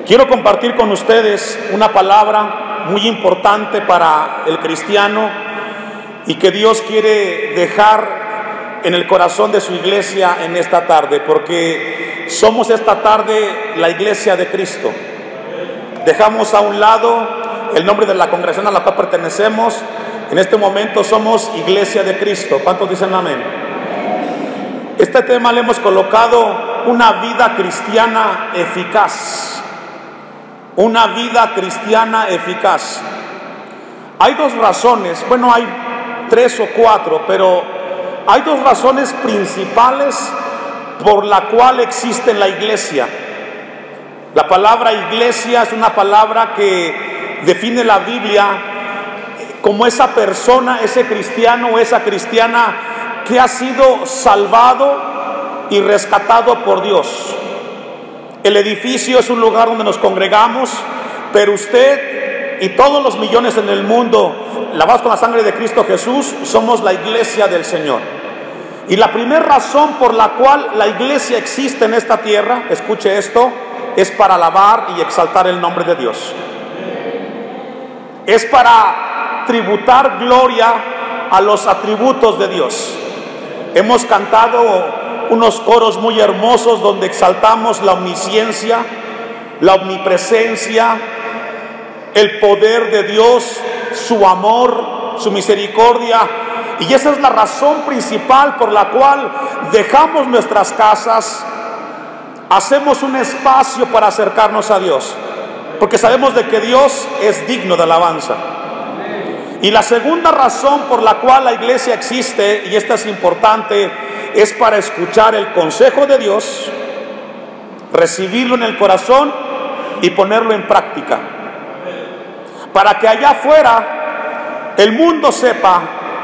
Quiero compartir con ustedes una palabra muy importante para el cristiano y que Dios quiere dejar en el corazón de su iglesia en esta tarde, porque somos esta tarde la iglesia de Cristo. Dejamos a un lado el nombre de la congregación a la cual pertenecemos. En este momento somos iglesia de Cristo. ¿Cuántos dicen amén? Este tema le hemos colocado una vida cristiana eficaz. Una vida cristiana eficaz. Hay dos razones, bueno, hay 3 o 4, pero hay 2 razones principales por la cual existe la iglesia. La palabra iglesia es una palabra que define la Biblia como esa persona, ese cristiano o esa cristiana que ha sido salvado y rescatado por Dios. El edificio es un lugar donde nos congregamos, pero usted y todos los millones en el mundo, lavados con la sangre de Cristo Jesús, somos la iglesia del Señor. Y la primera razón por la cual la iglesia existe en esta tierra, escuche esto, es para alabar y exaltar el nombre de Dios. Es para tributar gloria a los atributos de Dios. Hemos cantado unos coros muy hermosos donde exaltamos la omnisciencia, la omnipresencia, el poder de Dios, su amor, su misericordia. Y esa es la razón principal por la cual dejamos nuestras casas, hacemos un espacio para acercarnos a Dios, porque sabemos de que Dios es digno de alabanza. Y la segunda razón por la cual la iglesia existe, y esta es importante, es para escuchar el consejo de Dios, recibirlo en el corazón y ponerlo en práctica, para que allá afuera el mundo sepa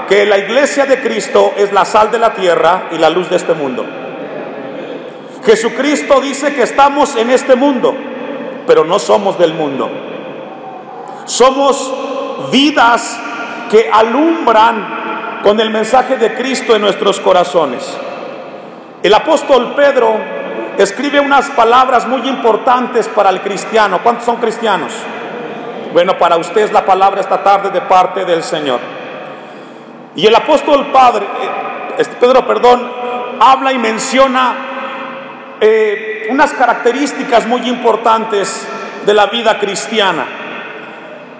que la iglesia de Cristo es la sal de la tierra y la luz de este mundo. Jesucristo dice que estamos en este mundo, pero no somos del mundo. Somos vidas que alumbran con el mensaje de Cristo en nuestros corazones. El apóstol Pedro escribe unas palabras muy importantes para el cristiano. ¿Cuántos son cristianos? Bueno, para usted es la palabra esta tarde de parte del Señor. Y el apóstol Pedro, habla y menciona unas características muy importantes de la vida cristiana.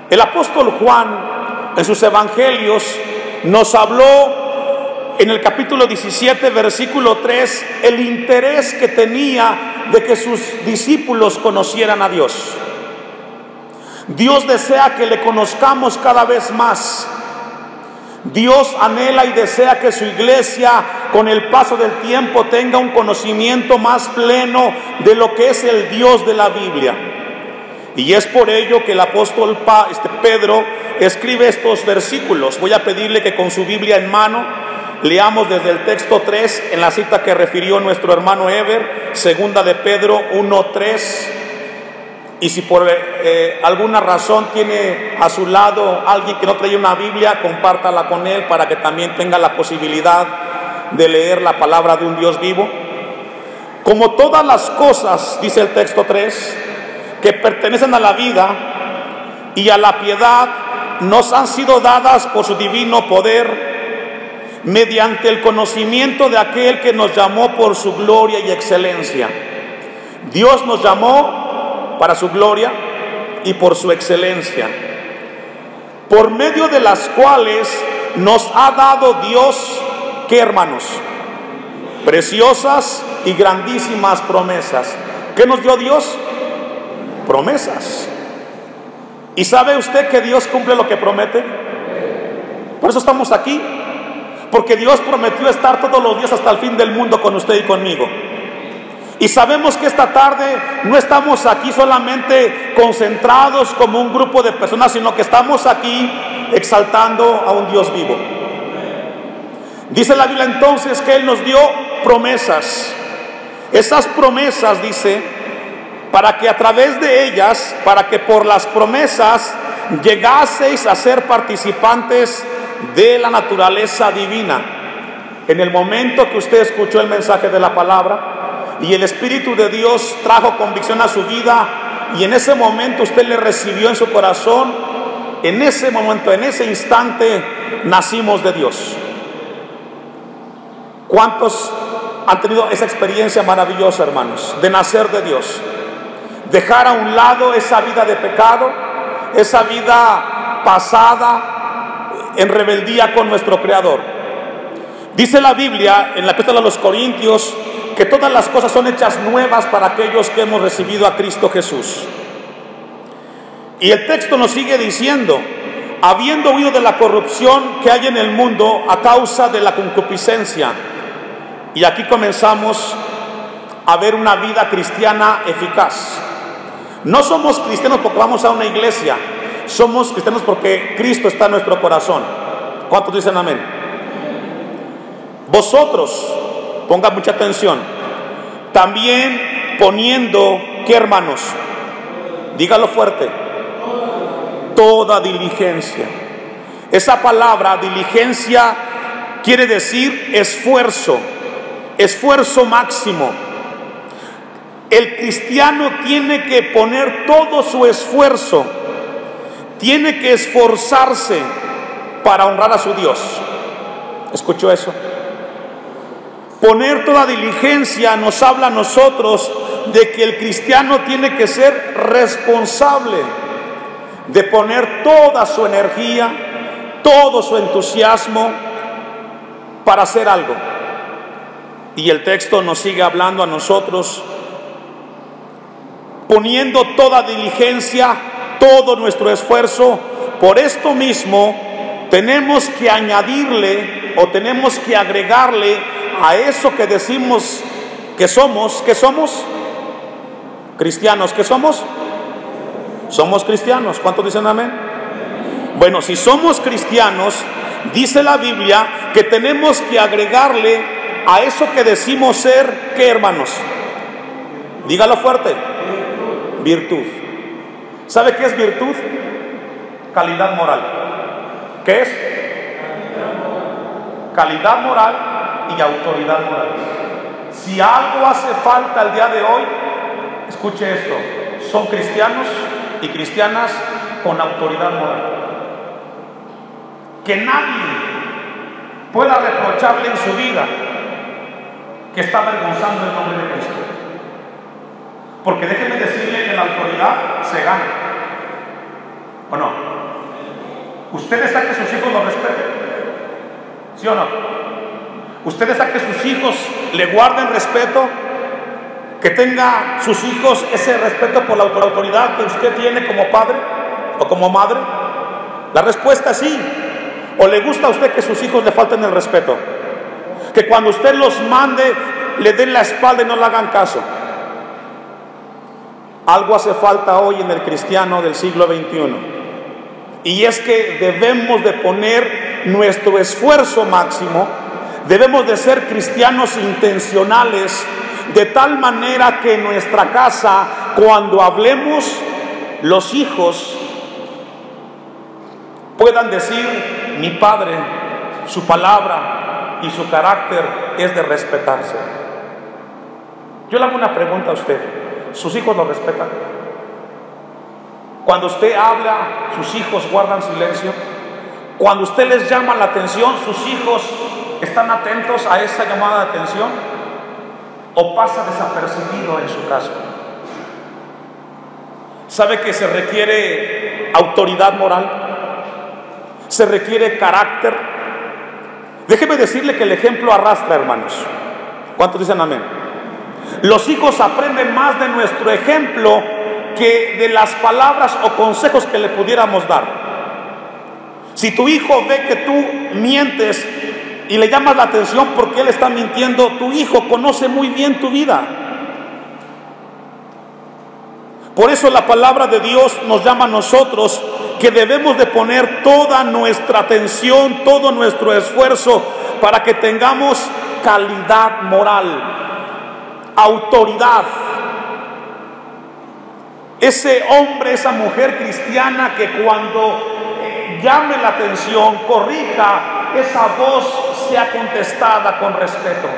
El apóstol Juan, en sus evangelios, nos habló en el capítulo 17, versículo 3, el interés que tenía de que sus discípulos conocieran a Dios. Dios desea que le conozcamos cada vez más. Dios anhela y desea que su iglesia, con el paso del tiempo, tenga un conocimiento más pleno de lo que es el Dios de la Biblia. Y es por ello que el apóstol Pedro escribe estos versículos. Voy a pedirle que con su Biblia en mano leamos desde el texto 3, en la cita que refirió nuestro hermano Ever, segunda de Pedro 1:3. Y si por alguna razón tiene a su lado alguien que no trae una Biblia, compártala con él para que también tenga la posibilidad de leer la palabra de un Dios vivo. Como todas las cosas, dice el texto 3, que pertenecen a la vida y a la piedad, nos han sido dadas por su divino poder, mediante el conocimiento de aquel que nos llamó por su gloria y excelencia. Dios nos llamó para su gloria y por su excelencia, por medio de las cuales nos ha dado Dios, ¿qué, hermanos? Preciosas y grandísimas promesas. ¿Qué nos dio Dios? Promesas. ¿Y sabe usted que Dios cumple lo que promete? Por eso estamos aquí, porque Dios prometió estar todos los días hasta el fin del mundo con usted y conmigo. Y sabemos que esta tarde no estamos aquí solamente concentrados como un grupo de personas, sino que estamos aquí exaltando a un Dios vivo. Dice la Biblia entonces que Él nos dio promesas. Esas promesas, dice, para que a través de ellas, para que por las promesas llegaseis a ser participantes de la naturaleza divina. En el momento que usted escuchó el mensaje de la palabra y el Espíritu de Dios trajo convicción a su vida, y en ese momento usted le recibió en su corazón, en ese momento, en ese instante, nacimos de Dios. ¿Cuántos han tenido esa experiencia maravillosa, hermanos, de nacer de Dios? Dejar a un lado esa vida de pecado, esa vida pasada en rebeldía con nuestro Creador. Dice la Biblia en la epístola a los Corintios que todas las cosas son hechas nuevas para aquellos que hemos recibido a Cristo Jesús. Y el texto nos sigue diciendo: habiendo huido de la corrupción que hay en el mundo a causa de la concupiscencia. Y aquí comenzamos a ver una vida cristiana eficaz. No somos cristianos porque vamos a una iglesia, somos cristianos porque Cristo está en nuestro corazón. ¿Cuántos dicen amén? Vosotros, pongan mucha atención, también poniendo, ¿qué, hermanos? Dígalo fuerte: toda diligencia. Esa palabra diligencia quiere decir esfuerzo, esfuerzo máximo. El cristiano tiene que poner todo su esfuerzo, tiene que esforzarse para honrar a su Dios. ¿Escuchó eso? Poner toda diligencia nos habla a nosotros de que el cristiano tiene que ser responsable de poner toda su energía, todo su entusiasmo para hacer algo. Y el texto nos sigue hablando a nosotros, poniendo toda diligencia, todo nuestro esfuerzo. Por esto mismo tenemos que añadirle o tenemos que agregarle a eso que decimos que somos. ¿Qué somos? Cristianos. ¿Qué somos? Somos cristianos. ¿Cuántos dicen amén? Bueno, si somos cristianos, dice la Biblia que tenemos que agregarle a eso que decimos ser, ¿qué, hermanos? Dígalo fuerte: virtud. ¿Sabe qué es virtud? Calidad moral. ¿Qué es? Calidad moral y autoridad moral. Si algo hace falta el día de hoy, escuche esto: son cristianos y cristianas con autoridad moral. Que nadie pueda reprocharle en su vida que está avergonzando el nombre de Cristo. Porque déjenme decirle que la autoridad se gana. ¿O no? ¿Usted desea que sus hijos lo respeten? ¿Sí o no? ¿Usted desea que sus hijos le guarden respeto? ¿Que tenga sus hijos ese respeto por la autoridad que usted tiene como padre o como madre? La respuesta es sí. ¿O le gusta a usted que sus hijos le falten el respeto? Que cuando usted los mande, le den la espalda y no le hagan caso. Algo hace falta hoy en el cristiano del siglo XXI. Y es que debemos de poner nuestro esfuerzo máximo, debemos de ser cristianos intencionales, de tal manera que en nuestra casa, cuando hablemos, los hijos puedan decir: mi padre, su palabra y su carácter es de respetarse. Yo le hago una pregunta a usted: ¿sus hijos lo respetan? Cuando usted habla, sus hijos guardan silencio. Cuando usted les llama la atención, sus hijos están atentos a esa llamada de atención, o pasa desapercibido en su caso. ¿Sabe que se requiere autoridad moral? Se requiere carácter. Déjeme decirle que el ejemplo arrastra, hermanos. ¿Cuántos dicen amén? Los hijos aprenden más de nuestro ejemplo que de las palabras o consejos que le pudiéramos dar. Si tu hijo ve que tú mientes y le llamas la atención porque él está mintiendo, tu hijo conoce muy bien tu vida. Por eso la palabra de Dios nos llama a nosotros que debemos de poner toda nuestra atención, todo nuestro esfuerzo para que tengamos calidad moral, autoridad. Ese hombre, esa mujer cristiana que cuando llame la atención, corrija, esa voz sea contestada con respeto.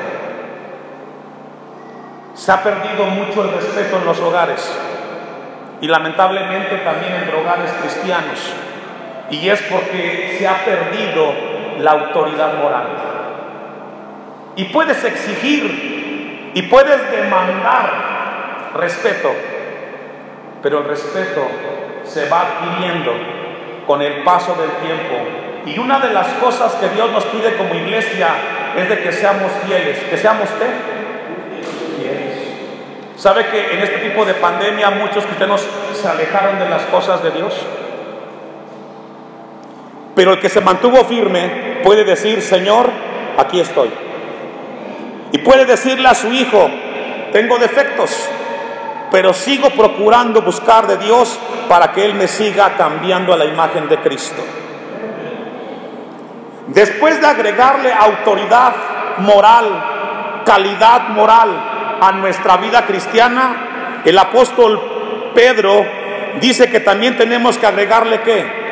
Se ha perdido mucho el respeto en los hogares. y lamentablemente también en hogares cristianos, y es porque se ha perdido la autoridad moral. Y puedes exigir y puedes demandar respeto, pero el respeto se va adquiriendo con el paso del tiempo. Y una de las cosas que Dios nos pide como iglesia es de que seamos fieles. ¿Que seamos qué? Fieles. ¿Sabe que en este tipo de pandemia muchos cristianos se alejaron de las cosas de Dios? Pero el que se mantuvo firme puede decir: Señor, aquí estoy. Y puede decirle a su hijo: tengo defectos, pero sigo procurando buscar de Dios para que Él me siga cambiando a la imagen de Cristo. Después de agregarle autoridad moral, calidad moral a nuestra vida cristiana, el apóstol Pedro dice que también tenemos que agregarle ¿qué?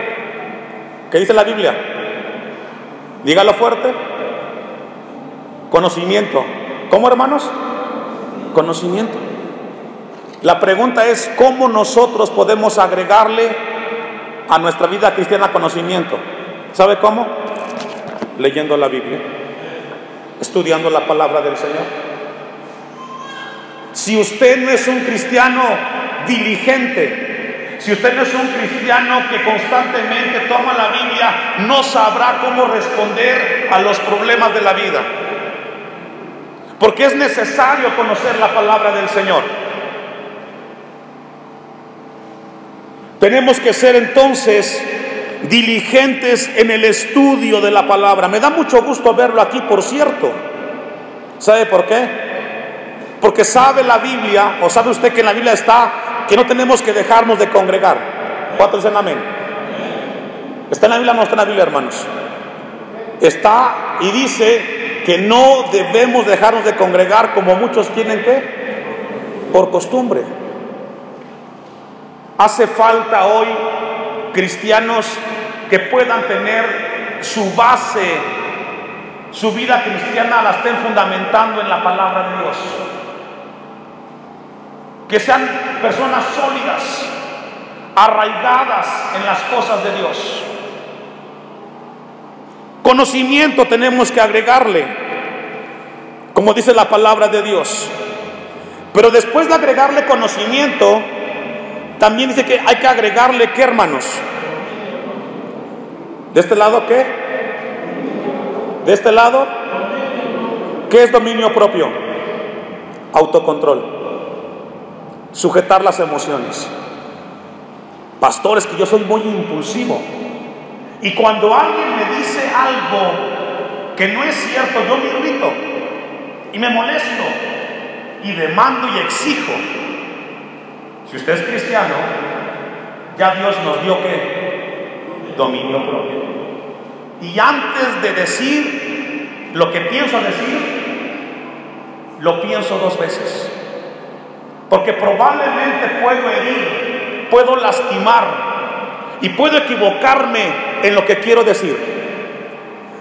¿Qué dice la Biblia? Dígalo fuerte. Conocimiento. ¿Cómo, hermanos? Conocimiento. La pregunta es: ¿cómo nosotros podemos agregarle a nuestra vida cristiana conocimiento? ¿Sabe cómo? Leyendo la Biblia, estudiando la palabra del Señor. Si usted no es un cristiano diligente, si usted no es un cristiano que constantemente toma la Biblia, no sabrá cómo responder a los problemas de la vida, porque es necesario conocer la palabra del Señor. Tenemos que ser entonces diligentes en el estudio de la palabra. Me da mucho gusto verlo aquí, por cierto. ¿Sabe por qué? Porque sabe la Biblia, o sabe usted que en la Biblia está que no tenemos que dejarnos de congregar. ¿Cuántos dicen amén? ¿Está en la Biblia o no está en la Biblia, hermanos? Está, y dice que no debemos dejarnos de congregar como muchos tienen que, por costumbre. Hace falta hoy cristianos que puedan tener su base, su vida cristiana la estén fundamentando en la palabra de Dios. Que sean personas sólidas, arraigadas en las cosas de Dios. Conocimiento tenemos que agregarle, como dice la palabra de Dios. Pero después de agregarle conocimiento, también dice que hay que agregarle ¿qué, hermanos? ¿De este lado qué? ¿De este lado? ¿Qué es dominio propio? Autocontrol. Sujetar las emociones. Pastores, que yo soy muy impulsivo, y cuando alguien me dice algo que no es cierto, yo me irrito y me molesto y demando y exijo. Si usted es cristiano, ya Dios nos dio ¿qué? Dominio propio. Y antes de decir lo que pienso decir, lo pienso 2 veces. Porque probablemente puedo herir, puedo lastimar y puedo equivocarme en lo que quiero decir.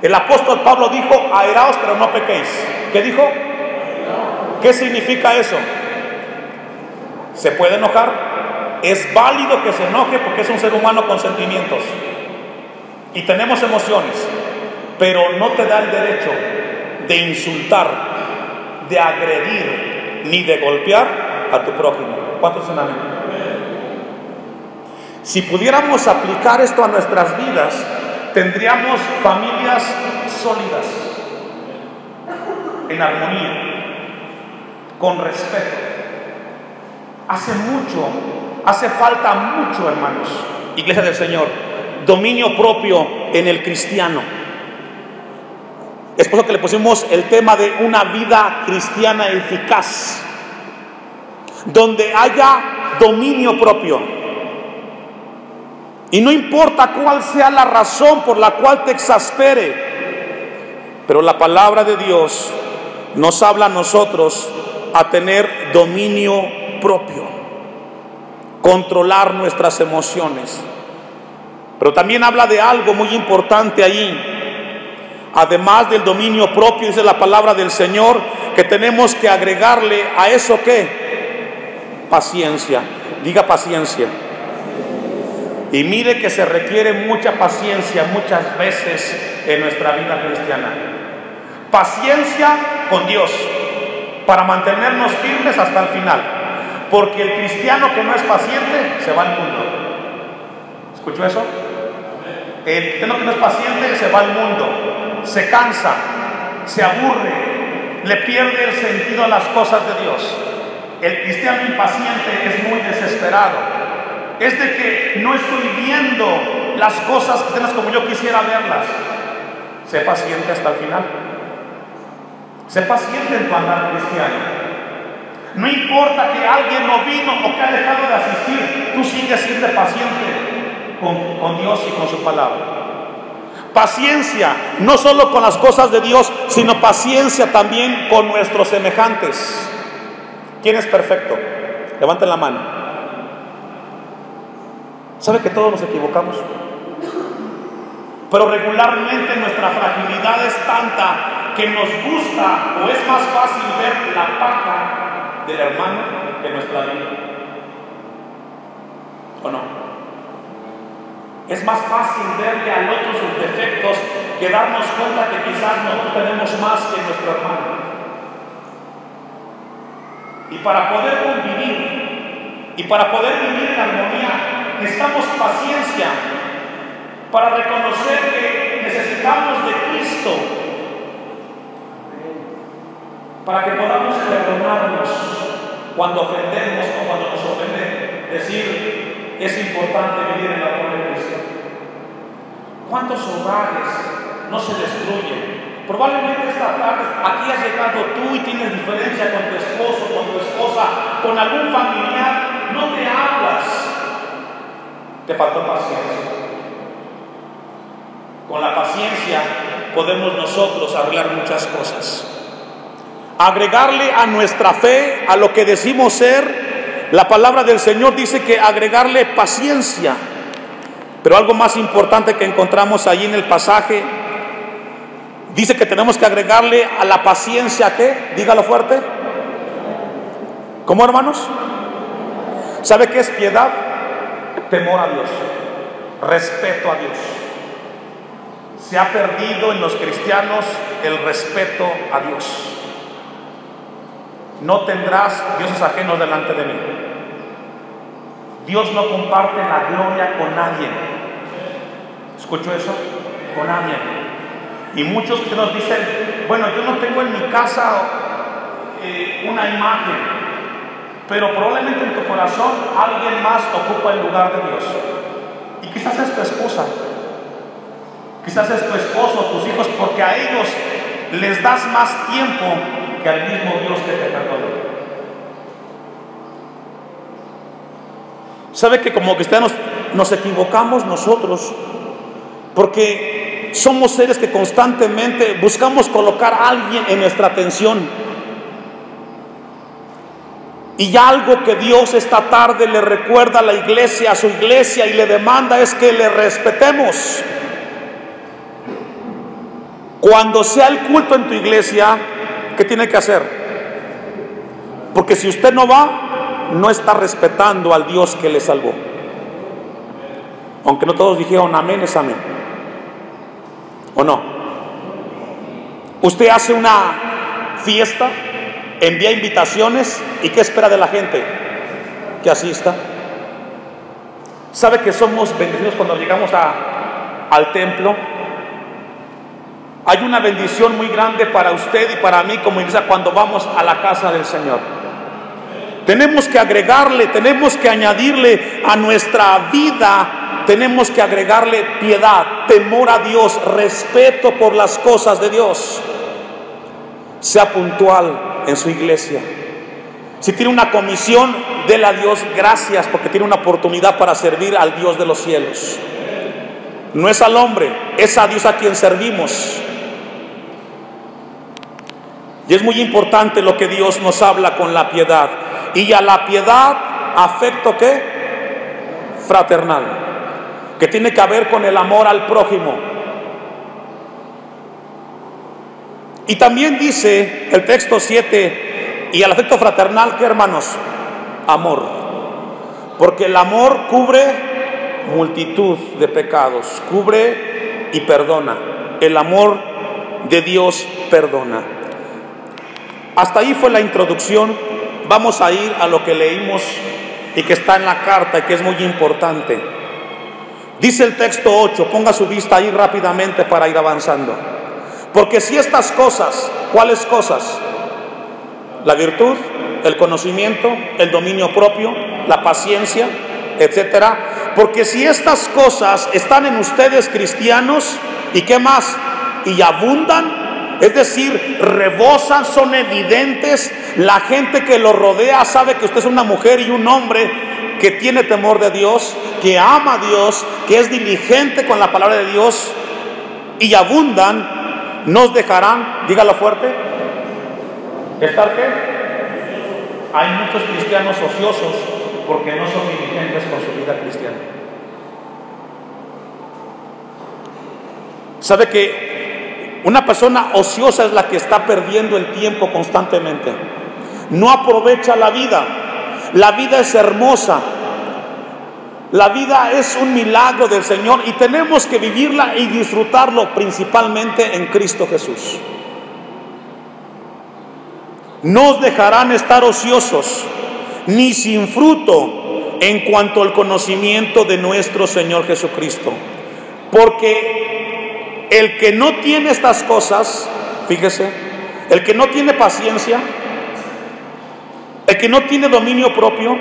El apóstol Pablo dijo: airaos, pero no pequéis. ¿Qué dijo? ¿Qué significa eso? ¿Se puede enojar? Es válido que se enoje porque es un ser humano con sentimientos y tenemos emociones, pero no te da el derecho de insultar, de agredir, ni de golpear a tu prójimo. ¿Cuántos son amén? Si pudiéramos aplicar esto a nuestras vidas, tendríamos familias sólidas, en armonía, con respeto. Hace falta mucho, hermanos, Iglesia del Señor, dominio propio en el cristiano. Es por eso que le pusimos el tema de una vida cristiana eficaz, donde haya dominio propio. Y no importa cuál sea la razón por la cual te exaspere, pero la palabra de Dios nos habla a nosotros a tener dominio propio, controlar nuestras emociones. Pero también habla de algo muy importante ahí. Además del dominio propio, dice la palabra del Señor, que tenemos que agregarle a eso ¿qué? paciencia. Diga paciencia. Y mire que se requiere mucha paciencia muchas veces en nuestra vida cristiana. Paciencia con Dios para mantenernos firmes hasta el final. Porque el cristiano que no es paciente se va al mundo. ¿Escuchó eso? El cristiano que no es paciente se va al mundo, se cansa, se aburre, le pierde el sentido a las cosas de Dios. El cristiano impaciente es muy desesperado. Es de que no estoy viendo las cosas cristianas como yo quisiera verlas. Sé paciente hasta el final. Sé paciente en tu andar cristiano. No importa que alguien no vino o que ha dejado de asistir, tú sigues siendo paciente con Dios y con su palabra. Paciencia, no solo con las cosas de Dios, sino paciencia también con nuestros semejantes. ¿Quién es perfecto? Levanten la mano. ¿Sabe que todos nos equivocamos? Pero regularmente nuestra fragilidad es tanta que nos gusta o es más fácil ver la paja del hermano que nuestra vida. ¿O no? Es más fácil verle al otro sus defectos que darnos cuenta que quizás nosotros tenemos más que nuestro hermano. Y para poder convivir y para poder vivir en armonía necesitamos paciencia para reconocer que necesitamos de Cristo para que podamos perdonarnos cuando ofendemos o cuando nos ofenden. Decir, es importante vivir en la amor de Cristo. ¿Cuántos hogares no se destruyen? Probablemente esta tarde aquí has llegado tú y tienes diferencia con tu esposo, con tu esposa, con algún familiar, no te hablas. Te faltó paciencia. Con la paciencia podemos nosotros arreglar muchas cosas. Agregarle a nuestra fe, a lo que decimos ser, la palabra del Señor dice que agregarle paciencia. Pero algo más importante que encontramos ahí en el pasaje, dice que tenemos que agregarle a la paciencia, ¿qué? Dígalo fuerte. ¿Cómo, hermanos? ¿Sabe qué es piedad? Temor a Dios, respeto a Dios. Se ha perdido en los cristianos el respeto a Dios. No tendrás dioses ajenos delante de mí. Dios no comparte la gloria con nadie. ¿Escuchó eso? Con nadie. Y muchos que nos dicen, bueno, yo no tengo en mi casa una imagen, pero probablemente en tu corazón alguien más ocupa el lugar de Dios. Y quizás es tu esposa, quizás es tu esposo, tus hijos, porque a ellos les das más tiempo que al mismo Dios que te perdonó. ¿Sabe que como cristianos nos equivocamos nosotros? Porque somos seres que constantemente buscamos colocar a alguien en nuestra atención. Y algo que Dios esta tarde le recuerda a la iglesia, a su iglesia, y le demanda es que le respetemos. Cuando sea el culto en tu iglesia, ¿qué tiene que hacer? Porque si usted no va, no está respetando al Dios que le salvó. Aunque no todos dijeron amén, es amén. ¿O no? Usted hace una fiesta, envía invitaciones, ¿y qué espera de la gente? Que asista. ¿Sabe que somos bendecidos cuando llegamos al templo? Hay una bendición muy grande para usted y para mí como iglesia cuando vamos a la casa del Señor. Tenemos que agregarle, tenemos que añadirle a nuestra vida, tenemos que agregarle piedad, temor a Dios, respeto por las cosas de Dios. Sea puntual en su iglesia. Si tiene una comisión, déle a Dios gracias porque tiene una oportunidad para servir al Dios de los cielos. No es al hombre, es a Dios a quien servimos. Y es muy importante lo que Dios nos habla con la piedad. Y a la piedad, afecto ¿qué? Fraternal, que tiene que ver con el amor al prójimo. Y también dice el texto 7, y al afecto fraternal, ¿qué, hermanos? Amor. Porque el amor cubre multitud de pecados, cubre y perdona. El amor de Dios perdona. Hasta ahí fue la introducción. Vamos a ir a lo que leímos y que está en la carta y que es muy importante. Dice el texto 8, ponga su vista ahí rápidamente para ir avanzando. Porque si estas cosas, ¿cuáles cosas? La virtud, el conocimiento, el dominio propio, la paciencia, etcétera. Porque si estas cosas están en ustedes cristianos, ¿y qué más? Y abundan, es decir, rebosan, son evidentes, la gente que lo rodea sabe que usted es una mujer y un hombre que tiene temor de Dios, que ama a Dios, que es diligente con la palabra de Dios, y abundan, nos dejarán, dígalo fuerte, ¿estar qué? Hay muchos cristianos ociosos porque no son diligentes con su vida cristiana. ¿Sabe que una persona ociosa es la que está perdiendo el tiempo constantemente? No aprovecha la vida. La vida es hermosa. La vida es un milagro del Señor y tenemos que vivirla y disfrutarlo principalmente en Cristo Jesús. No os dejarán estar ociosos ni sin fruto en cuanto al conocimiento de nuestro Señor Jesucristo. Porque el que no tiene estas cosas, fíjese, el que no tiene paciencia, el que no tiene dominio propio,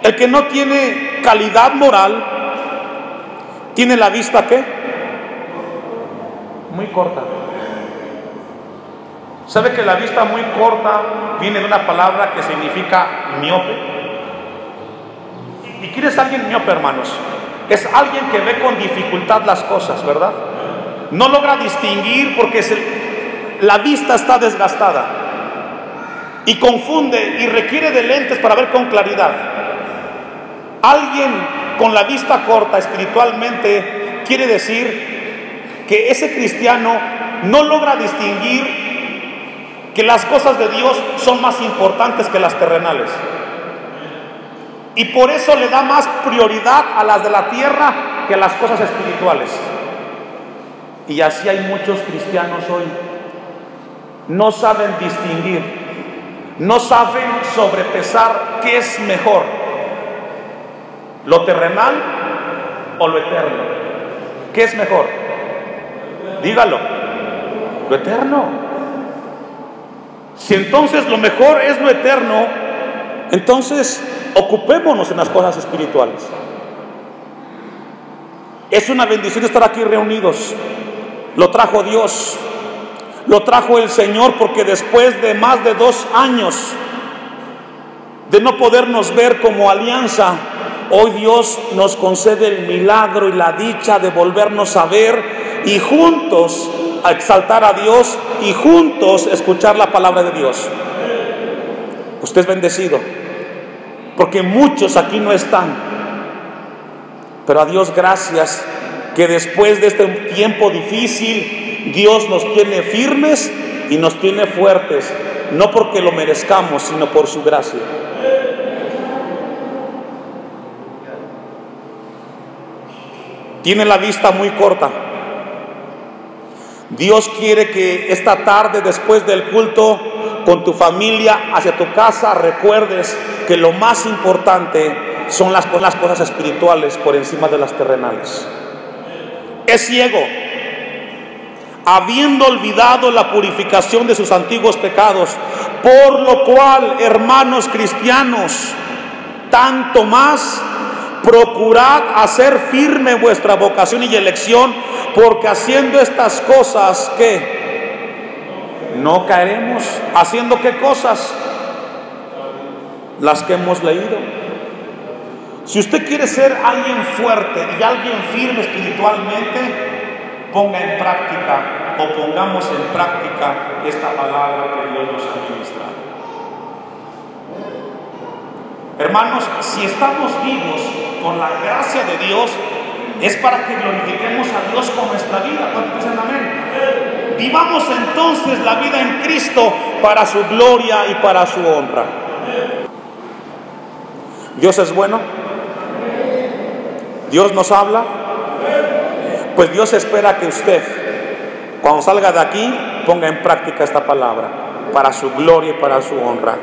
el que no tiene calidad moral, tiene la vista ¿qué? Muy corta. ¿Sabe que la vista muy corta viene de una palabra que significa miope? ¿Y quién es alguien miope, hermanos? Es alguien que ve con dificultad las cosas, ¿verdad? No logra distinguir porque la vista está desgastada y confunde y requiere de lentes para ver con claridad. Alguien con la vista corta espiritualmente quiere decir que ese cristiano no logra distinguir que las cosas de Dios son más importantes que las terrenales. Y por eso le da más prioridad a las de la tierra que a las cosas espirituales. Y así hay muchos cristianos hoy. No saben distinguir, no saben sobrepesar qué es mejor, lo terrenal o lo eterno. ¿Qué es mejor? Dígalo, lo eterno. Si entonces lo mejor es lo eterno, entonces ocupémonos en las cosas espirituales. Es una bendición estar aquí reunidos. Lo trajo Dios, lo trajo el Señor, porque después de más de 2 años de no podernos ver como alianza, hoy Dios nos concede el milagro y la dicha de volvernos a ver y juntos a exaltar a Dios y juntos escuchar la palabra de Dios. Usted es bendecido, porque muchos aquí no están, pero a Dios gracias que después de este tiempo difícil Dios nos tiene firmes y nos tiene fuertes, no porque lo merezcamos, sino por su gracia. Tiene la vista muy corta. Dios quiere que esta tarde, después del culto, con tu familia, hacia tu casa, recuerdes que lo más importante son las cosas espirituales por encima de las terrenales. Es ciego, habiendo olvidado la purificación de sus antiguos pecados, por lo cual, hermanos cristianos, tanto más procurad hacer firme vuestra vocación y elección, porque haciendo estas cosas, ¿qué? No caeremos. ¿Haciendo qué cosas? Las que hemos leído. Si usted quiere ser alguien fuerte y alguien firme espiritualmente, ponga en práctica o pongamos en práctica esta palabra que Dios nos ha ministrado. Hermanos, si estamos vivos con la gracia de Dios, es para que glorifiquemos a Dios con nuestra vida. ¿Cuántos dicen amén? Vivamos entonces la vida en Cristo para su gloria y para su honra. ¿Dios es bueno? ¿Dios nos habla? Pues Dios espera que usted, cuando salga de aquí, ponga en práctica esta palabra para su gloria y para su honra.